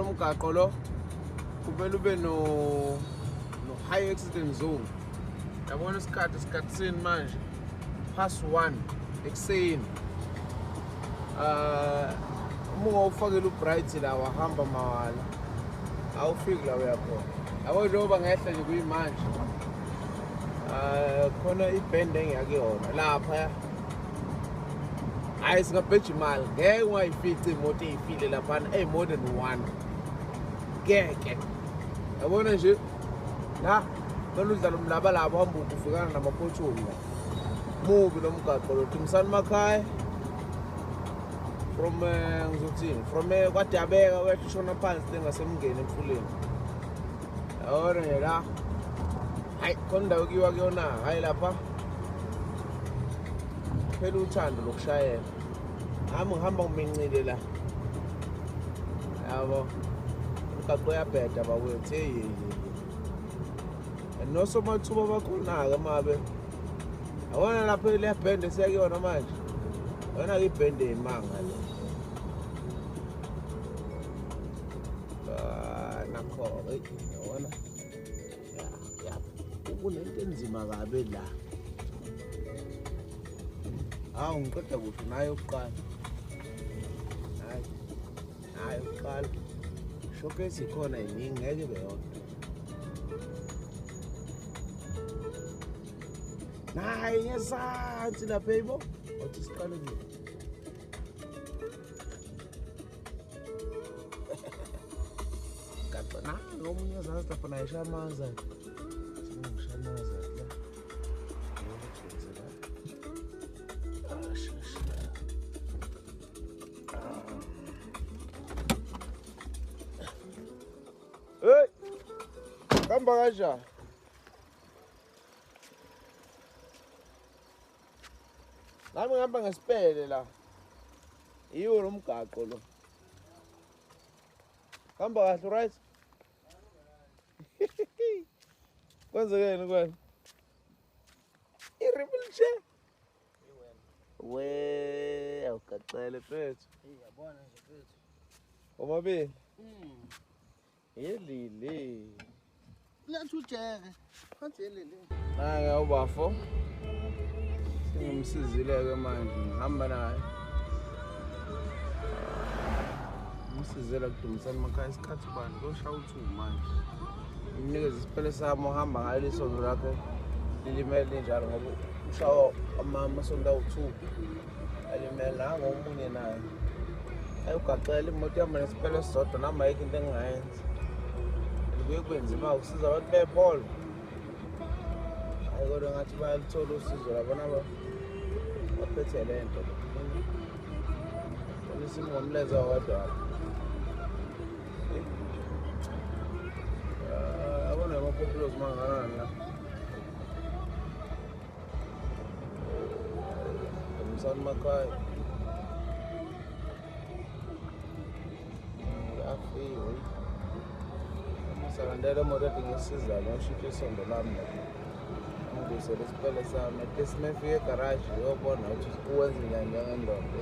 umgaqo lo kumele ube no high accident zone. Yabona isikhathi sini manje past 1 ekuseni. Uma ufakela ubright la wahamba mawala awufiki la uyakhona. Yabo njengoba ngehla nje kuyimanje khona ibhende engiyakuyona lapha. Hayi singabheja imali ngeke ungayifici imoto eyifile laphana more than 1 ngeke. Yabona nje la lolu dlalo mlaba labo hamba ukufikana namaphotholi la mubi lo mgaqo lo Dumisani Makhaya from ngizothini from kwaDabeka kwashona phansi tengasemngeni emfuleni. Yabona nje la hayi khona indawo kiwa kuyona hayi lapha phela uthando lokushayela. Hamba ngihamba ngimencile la yabo umgaqo uyabheda bakwethu hey nosomathuba bakhona-ke mabe. Yabona lapho le bhende siyakuyona manje yona ibhende yimanga le nakho yabona ya kunento enzima kabe la. Hawu ngiqeda kuhle nayo ukuqala nayo ukuqala showcase ikhona iningi ngeke beyodwa. Nayi ngesansi lapha yibo othi siqale nje kapa na ngomunye ezansi lapha naye shamaza ngishamaza la ngiyokwenza la. Hey kamba kanjani? Nami ngihamba ngesipele la. Yiwo lo mgaqo lo. Hamba kahle right? Kwenzekeni kwena? I-triple J. We awugacele mfethu. Yabona nje mfethu. Omabili. Yelile. Lethu ujeke. Phansi yelile. Hayi awubafo. Ngimsizile-ke manje ngihamba naye. Ngimsizela kuDumisani Makhaya isikhathi bani koshaya u2 manje. Ngimnikeza isipele sami ohamba ngalo lesondo lakhe lilimele njalo ngoba ushawa amasondo awu2 alimele ngomunye naye. Ayugacela imoto yami nesipele sodwa nami ayikho into engingayenza. Kuye kwenzima ukusiza abantu bepholo. Hayi kodwa ngathi bayalithola usizo labona baphethe lento. Isimo ngomleza wadwa. Abona amaphofulos mangakanani la. Dumisani Makhaya. Afiwe. Salandela moto ngisiza lo shiphe isondo lami lapha. Ngizosele isipele sami. Esimefika egarage yobona ukuthi uwenze njani njengendoda.